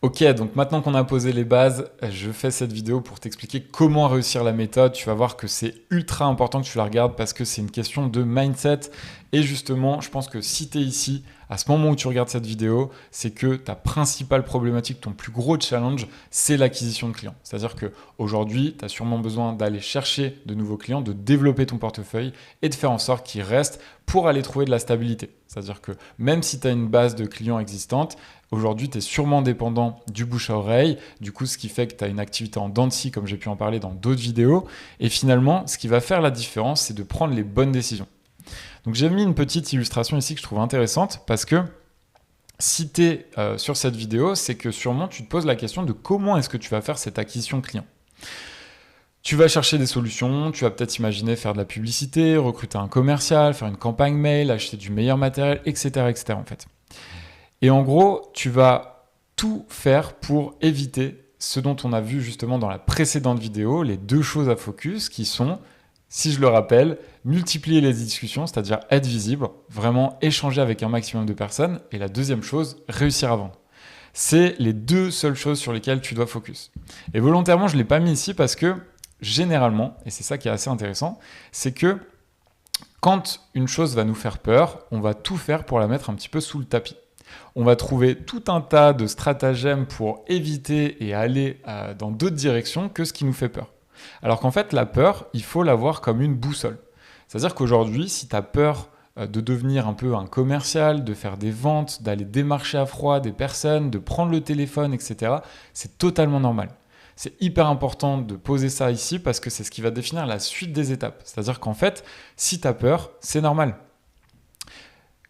Ok, donc maintenant qu'on a posé les bases, je fais cette vidéo pour t'expliquer comment réussir la méthode. Tu vas voir que c'est ultra important que tu la regardes parce que c'est une question de mindset. Et justement, je pense que si tu es ici, à ce moment où tu regardes cette vidéo, c'est que ta principale problématique, ton plus gros challenge, c'est l'acquisition de clients. C'est-à-dire qu'aujourd'hui, tu as sûrement besoin d'aller chercher de nouveaux clients, de développer ton portefeuille et de faire en sorte qu'ils restent pour aller trouver de la stabilité. C'est-à-dire que même si tu as une base de clients existante, aujourd'hui, tu es sûrement dépendant du bouche à oreille, du coup, ce qui fait que tu as une activité en dents de scie, comme j'ai pu en parler dans d'autres vidéos. Et finalement, ce qui va faire la différence, c'est de prendre les bonnes décisions. Donc, j'ai mis une petite illustration ici que je trouve intéressante parce que si tu es sur cette vidéo, c'est que sûrement tu te poses la question de comment est-ce que tu vas faire cette acquisition client. Tu vas chercher des solutions, tu vas peut-être imaginer faire de la publicité, recruter un commercial, faire une campagne mail, acheter du meilleur matériel, etc. etc. en fait. Et en gros, tu vas tout faire pour éviter ce dont on a vu justement dans la précédente vidéo, les deux choses à focus qui sont, si je le rappelle, multiplier les discussions, c'est-à-dire être visible, vraiment échanger avec un maximum de personnes. Et la deuxième chose, réussir à vendre. C'est les deux seules choses sur lesquelles tu dois focus. Et volontairement, je ne l'ai pas mis ici parce que généralement, et c'est ça qui est assez intéressant, c'est que quand une chose va nous faire peur, on va tout faire pour la mettre un petit peu sous le tapis. On va trouver tout un tas de stratagèmes pour éviter et aller dans d'autres directions que ce qui nous fait peur. Alors qu'en fait, la peur, il faut la voir comme une boussole. C'est-à-dire qu'aujourd'hui, si tu as peur de devenir un peu un commercial, de faire des ventes, d'aller démarcher à froid des personnes, de prendre le téléphone, etc., c'est totalement normal. C'est hyper important de poser ça ici parce que c'est ce qui va définir la suite des étapes. C'est-à-dire qu'en fait, si tu as peur, c'est normal.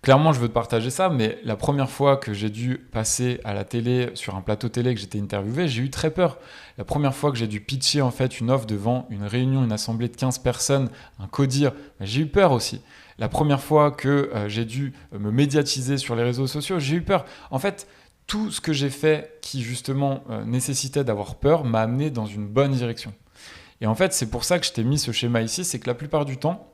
Clairement, je veux te partager ça, mais la première fois que j'ai dû passer à la télé, sur un plateau télé que j'étais interviewé, j'ai eu très peur. La première fois que j'ai dû pitcher en fait une offre devant une réunion, une assemblée de 15 personnes, un codir, j'ai eu peur aussi. La première fois que j'ai dû me médiatiser sur les réseaux sociaux, j'ai eu peur. En fait, tout ce que j'ai fait qui justement nécessitait d'avoir peur m'a amené dans une bonne direction. Et en fait, c'est pour ça que je t'ai mis ce schéma ici, c'est que la plupart du temps,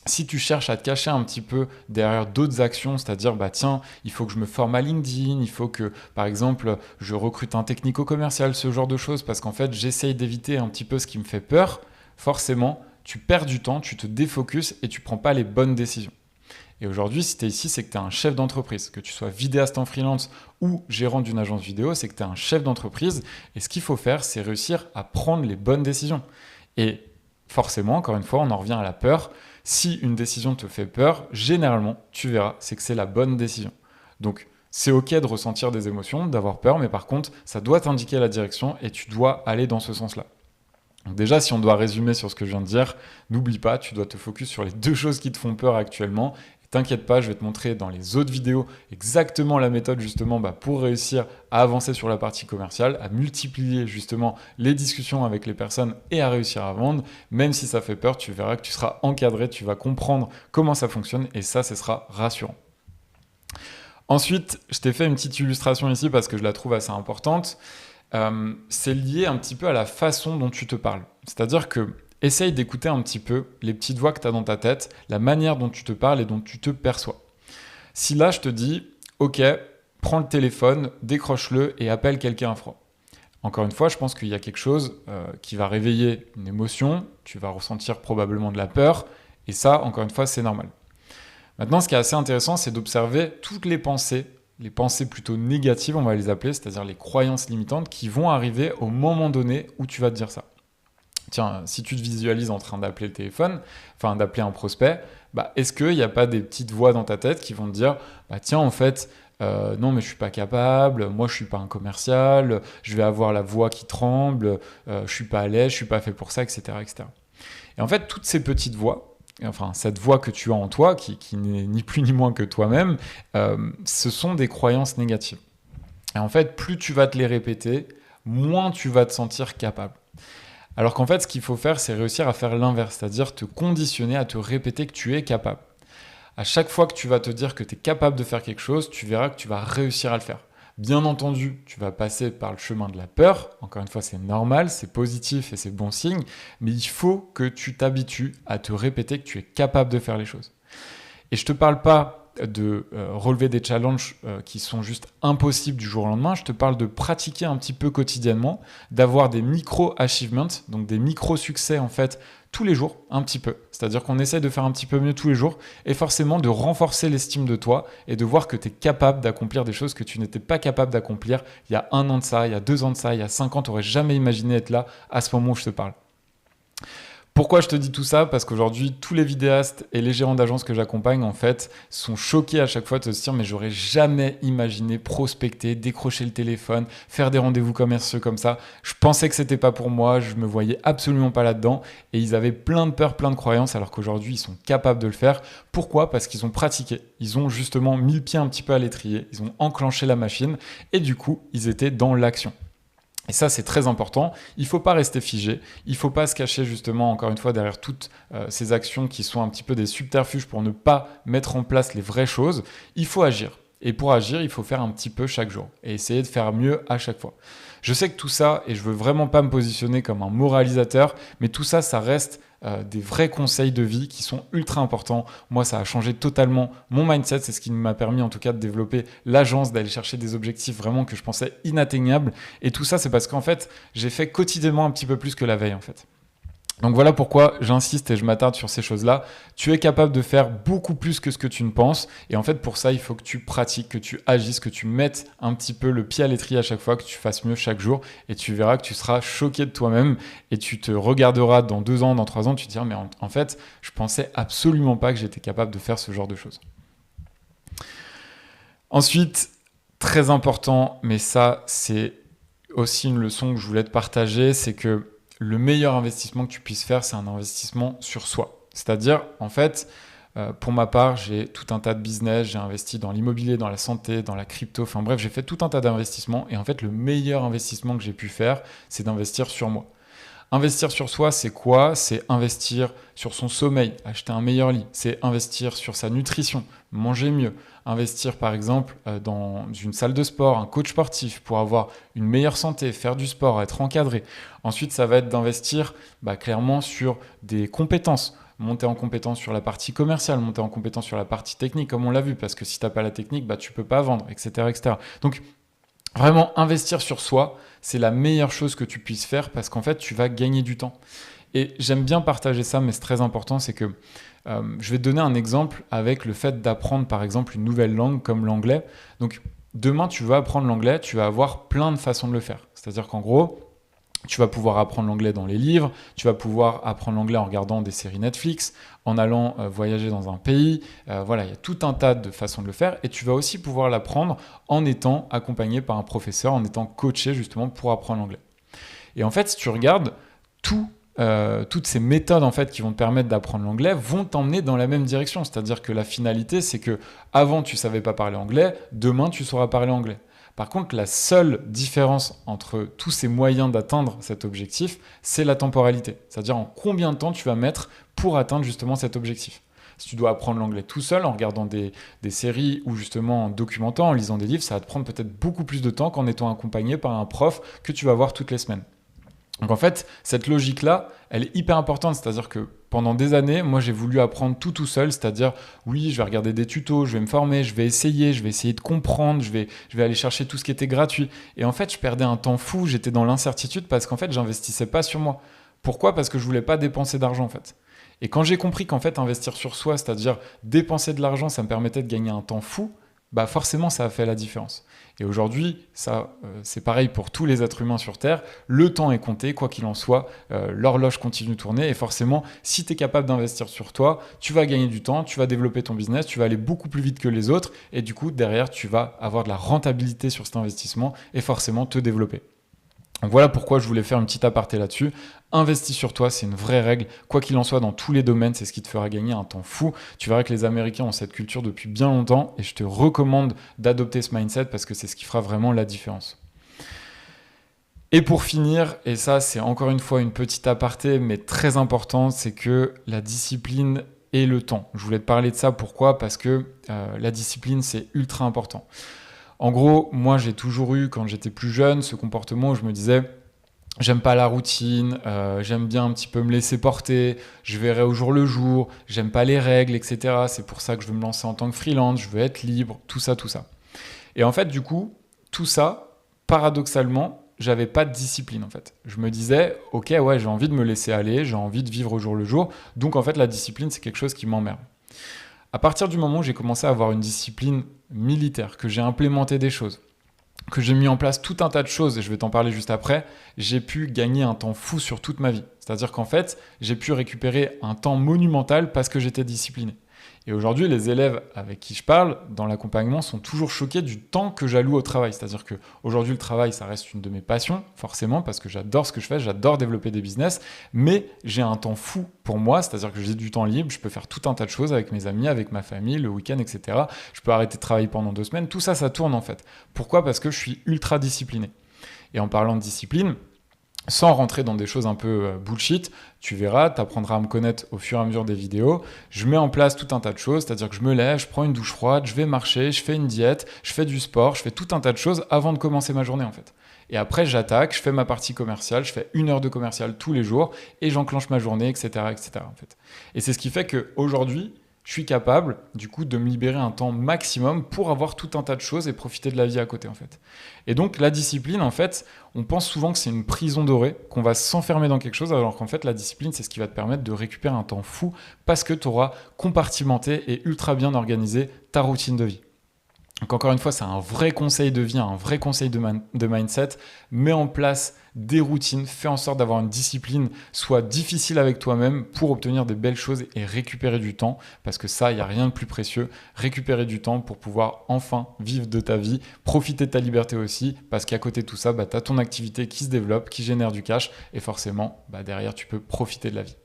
si tu cherches à te cacher un petit peu derrière d'autres actions, c'est-à-dire, bah tiens, il faut que je me forme à LinkedIn, il faut que, par exemple, je recrute un technico-commercial, ce genre de choses, parce qu'en fait, j'essaye d'éviter un petit peu ce qui me fait peur, forcément, tu perds du temps, tu te défocuses et tu ne prends pas les bonnes décisions. Et aujourd'hui, si tu es ici, c'est que tu es un chef d'entreprise. Que tu sois vidéaste en freelance ou gérant d'une agence vidéo, c'est que tu es un chef d'entreprise. Et ce qu'il faut faire, c'est réussir à prendre les bonnes décisions. Et forcément, encore une fois, on en revient à la peur. Si une décision te fait peur, généralement, tu verras, c'est que c'est la bonne décision. Donc, c'est ok de ressentir des émotions, d'avoir peur, mais par contre, ça doit t'indiquer la direction et tu dois aller dans ce sens-là. Donc déjà, si on doit résumer sur ce que je viens de dire, n'oublie pas, tu dois te focus sur les deux choses qui te font peur actuellement. T'inquiète pas, je vais te montrer dans les autres vidéos exactement la méthode justement pour réussir à avancer sur la partie commerciale, à multiplier justement les discussions avec les personnes et à réussir à vendre. Même si ça fait peur, tu verras que tu seras encadré, tu vas comprendre comment ça fonctionne et ça, ce sera rassurant. Ensuite, je t'ai fait une petite illustration ici parce que je la trouve assez importante. C'est lié un petit peu à la façon dont tu te parles. C'est-à-dire que essaye d'écouter un petit peu les petites voix que tu as dans ta tête, la manière dont tu te parles et dont tu te perçois. Si là, je te dis, ok, prends le téléphone, décroche-le et appelle quelqu'un à froid. Encore une fois, je pense qu'il y a quelque chose qui va réveiller une émotion, tu vas ressentir probablement de la peur, et ça, encore une fois, c'est normal. Maintenant, ce qui est assez intéressant, c'est d'observer toutes les pensées plutôt négatives, on va les appeler, c'est-à-dire les croyances limitantes qui vont arriver au moment donné où tu vas te dire ça. Tiens, si tu te visualises en train d'appeler le téléphone, enfin d'appeler un prospect, est-ce qu'il n'y a pas des petites voix dans ta tête qui vont te dire tiens, en fait, non, mais je ne suis pas capable, moi je ne suis pas un commercial, je vais avoir la voix qui tremble, je ne suis pas à l'aise, je ne suis pas fait pour ça, etc., etc. Et en fait, toutes ces petites voix, enfin cette voix que tu as en toi, qui n'est ni plus ni moins que toi-même, ce sont des croyances négatives. Et en fait, plus tu vas te les répéter, moins tu vas te sentir capable. Alors qu'en fait, ce qu'il faut faire, c'est réussir à faire l'inverse, c'est-à-dire te conditionner à te répéter que tu es capable. À chaque fois que tu vas te dire que tu es capable de faire quelque chose, tu verras que tu vas réussir à le faire. Bien entendu, tu vas passer par le chemin de la peur. Encore une fois, c'est normal, c'est positif et c'est bon signe, mais il faut que tu t'habitues à te répéter que tu es capable de faire les choses. Et je ne te parle pas de relever des challenges qui sont juste impossibles du jour au lendemain. Je te parle de pratiquer un petit peu quotidiennement, d'avoir des micro-achievements, donc des micro-succès en fait, tous les jours, un petit peu. C'est-à-dire qu'on essaie de faire un petit peu mieux tous les jours et forcément de renforcer l'estime de toi et de voir que tu es capable d'accomplir des choses que tu n'étais pas capable d'accomplir il y a 1 an de ça, il y a 2 ans de ça, il y a 5 ans, tu n'aurais jamais imaginé être là à ce moment où je te parle. Pourquoi je te dis tout ça? Parce qu'aujourd'hui, tous les vidéastes et les gérants d'agences que j'accompagne, en fait, sont choqués à chaque fois de se dire « mais j'aurais jamais imaginé prospecter, décrocher le téléphone, faire des rendez-vous commerciaux comme ça. Je pensais que c'était pas pour moi, je me voyais absolument pas là-dedans. » Et ils avaient plein de peurs, plein de croyances, alors qu'aujourd'hui, ils sont capables de le faire. Pourquoi? Parce qu'ils ont pratiqué. Ils ont justement mis le pied un petit peu à l'étrier, ils ont enclenché la machine et du coup, ils étaient dans l'action. Et ça, c'est très important. Il ne faut pas rester figé. Il ne faut pas se cacher justement, encore une fois, derrière toutes ces actions qui sont un petit peu des subterfuges pour ne pas mettre en place les vraies choses. Il faut agir. Et pour agir, il faut faire un petit peu chaque jour et essayer de faire mieux à chaque fois. Je sais que tout ça, et je veux vraiment pas me positionner comme un moralisateur, mais tout ça, ça reste des vrais conseils de vie qui sont ultra importants. Moi, ça a changé totalement mon mindset. C'est ce qui m'a permis en tout cas de développer l'agence, d'aller chercher des objectifs vraiment que je pensais inatteignables. Et tout ça, c'est parce qu'en fait, j'ai fait quotidiennement un petit peu plus que la veille en fait. Donc voilà pourquoi j'insiste et je m'attarde sur ces choses-là. Tu es capable de faire beaucoup plus que ce que tu ne penses. Et en fait, pour ça, il faut que tu pratiques, que tu agisses, que tu mettes un petit peu le pied à l'étrier à chaque fois, que tu fasses mieux chaque jour. Et tu verras que tu seras choqué de toi-même et tu te regarderas dans 2 ans, dans 3 ans, tu te diras, mais en fait, je pensais absolument pas que j'étais capable de faire ce genre de choses. Ensuite, très important, mais ça, c'est aussi une leçon que je voulais te partager, c'est que le meilleur investissement que tu puisses faire, c'est un investissement sur soi. C'est-à-dire, en fait, pour ma part, j'ai tout un tas de business, j'ai investi dans l'immobilier, dans la santé, dans la crypto, enfin bref, j'ai fait tout un tas d'investissements. Et en fait, le meilleur investissement que j'ai pu faire, c'est d'investir sur moi. Investir sur soi, c'est quoi? C'est investir sur son sommeil, acheter un meilleur lit. C'est investir sur sa nutrition, manger mieux. Investir par exemple dans une salle de sport, un coach sportif pour avoir une meilleure santé, faire du sport, être encadré. Ensuite, ça va être d'investir clairement sur des compétences. Monter en compétence sur la partie commerciale, monter en compétence sur la partie technique, comme on l'a vu, parce que si tu n'as pas la technique, tu ne peux pas vendre, etc., etc. Donc, vraiment, investir sur soi, c'est la meilleure chose que tu puisses faire parce qu'en fait, tu vas gagner du temps. Et j'aime bien partager ça, mais c'est très important, c'est que je vais te donner un exemple avec le fait d'apprendre, par exemple, une nouvelle langue comme l'anglais. Donc, demain, tu vas apprendre l'anglais, tu vas avoir plein de façons de le faire. C'est-à-dire qu'en gros, tu vas pouvoir apprendre l'anglais dans les livres, tu vas pouvoir apprendre l'anglais en regardant des séries Netflix, en allant voyager dans un pays. Voilà, il y a tout un tas de façons de le faire. Et tu vas aussi pouvoir l'apprendre en étant accompagné par un professeur, en étant coaché justement pour apprendre l'anglais. Et en fait, si tu regardes, toutes ces méthodes en fait, qui vont te permettre d'apprendre l'anglais vont t'emmener dans la même direction. C'est-à-dire que la finalité, c'est que avant tu ne savais pas parler anglais, demain tu sauras parler anglais. Par contre, la seule différence entre tous ces moyens d'atteindre cet objectif, c'est la temporalité. C'est-à-dire en combien de temps tu vas mettre pour atteindre justement cet objectif. Si tu dois apprendre l'anglais tout seul en regardant des séries ou justement en documentant, en lisant des livres, ça va te prendre peut-être beaucoup plus de temps qu'en étant accompagné par un prof que tu vas voir toutes les semaines. Donc en fait, cette logique-là, elle est hyper importante. C'est-à-dire que pendant des années, moi j'ai voulu apprendre tout seul. C'est-à-dire, oui, je vais regarder des tutos, je vais me former, je vais essayer de comprendre, je vais aller chercher tout ce qui était gratuit. Et en fait, je perdais un temps fou, j'étais dans l'incertitude parce qu'en fait, j'investissais pas sur moi. Pourquoi? Parce que je voulais pas dépenser d'argent en fait. Et quand j'ai compris qu'en fait, investir sur soi, c'est-à-dire dépenser de l'argent, ça me permettait de gagner un temps fou, forcément, ça a fait la différence. Et aujourd'hui, ça, c'est pareil pour tous les êtres humains sur Terre. Le temps est compté, quoi qu'il en soit. L'horloge continue de tourner. Et forcément, si tu es capable d'investir sur toi, tu vas gagner du temps, tu vas développer ton business, tu vas aller beaucoup plus vite que les autres. Et du coup, derrière, tu vas avoir de la rentabilité sur cet investissement et forcément te développer. Donc voilà pourquoi je voulais faire une petite aparté là-dessus. Investis sur toi, c'est une vraie règle. Quoi qu'il en soit, dans tous les domaines, c'est ce qui te fera gagner un temps fou. Tu verras que les Américains ont cette culture depuis bien longtemps et je te recommande d'adopter ce mindset parce que c'est ce qui fera vraiment la différence. Et pour finir, et ça c'est encore une fois une petite aparté mais très importante, c'est que la discipline et le temps. Je voulais te parler de ça, pourquoi? Parce que la discipline c'est ultra important. En gros, moi j'ai toujours eu, quand j'étais plus jeune, ce comportement où je me disais J'aime pas la routine, j'aime bien un petit peu me laisser porter, je verrai au jour le jour, j'aime pas les règles, etc. C'est pour ça que je veux me lancer en tant que freelance, je veux être libre, tout ça, tout ça. Et en fait, du coup, tout ça, paradoxalement, j'avais pas de discipline en fait. Je me disais, ok, ouais, j'ai envie de me laisser aller, j'ai envie de vivre au jour le jour, donc en fait, la discipline, c'est quelque chose qui m'emmerde. À partir du moment où j'ai commencé à avoir une discipline militaire, que j'ai implémenté des choses, que j'ai mis en place tout un tas de choses, et je vais t'en parler juste après, j'ai pu gagner un temps fou sur toute ma vie. C'est-à-dire qu'en fait, j'ai pu récupérer un temps monumental parce que j'étais discipliné. Et aujourd'hui, les élèves avec qui je parle dans l'accompagnement sont toujours choqués du temps que j'alloue au travail. C'est-à-dire qu'aujourd'hui, le travail, ça reste une de mes passions, forcément, parce que j'adore ce que je fais, j'adore développer des business, mais j'ai un temps fou pour moi, c'est-à-dire que j'ai du temps libre, je peux faire tout un tas de choses avec mes amis, avec ma famille, le week-end, etc. Je peux arrêter de travailler pendant 2 semaines, tout ça, ça tourne en fait. Pourquoi ? Parce que je suis ultra discipliné. Et en parlant de discipline, sans rentrer dans des choses un peu bullshit, tu verras, tu apprendras à me connaître au fur et à mesure des vidéos. Je mets en place tout un tas de choses, c'est-à-dire que je me lève, je prends une douche froide, je vais marcher, je fais une diète, je fais du sport, je fais tout un tas de choses avant de commencer ma journée en fait. Et après, j'attaque, je fais ma partie commerciale, je fais 1 heure de commercial tous les jours et j'enclenche ma journée, etc., etc. en fait. Et c'est ce qui fait qu'aujourd'hui, je suis capable, du coup, de me libérer un temps maximum pour avoir tout un tas de choses et profiter de la vie à côté, en fait. Et donc, la discipline, en fait, on pense souvent que c'est une prison dorée, qu'on va s'enfermer dans quelque chose, alors qu'en fait, la discipline, c'est ce qui va te permettre de récupérer un temps fou parce que tu auras compartimenté et ultra bien organisé ta routine de vie. Donc encore une fois, c'est un vrai conseil de vie, un vrai conseil de mindset. Mets en place des routines, fais en sorte d'avoir une discipline, sois difficile avec toi-même pour obtenir des belles choses et récupérer du temps. Parce que ça, il n'y a rien de plus précieux. Récupérer du temps pour pouvoir enfin vivre de ta vie, profiter de ta liberté aussi. Parce qu'à côté de tout ça, tu as ton activité qui se développe, qui génère du cash. Et forcément, derrière, tu peux profiter de la vie.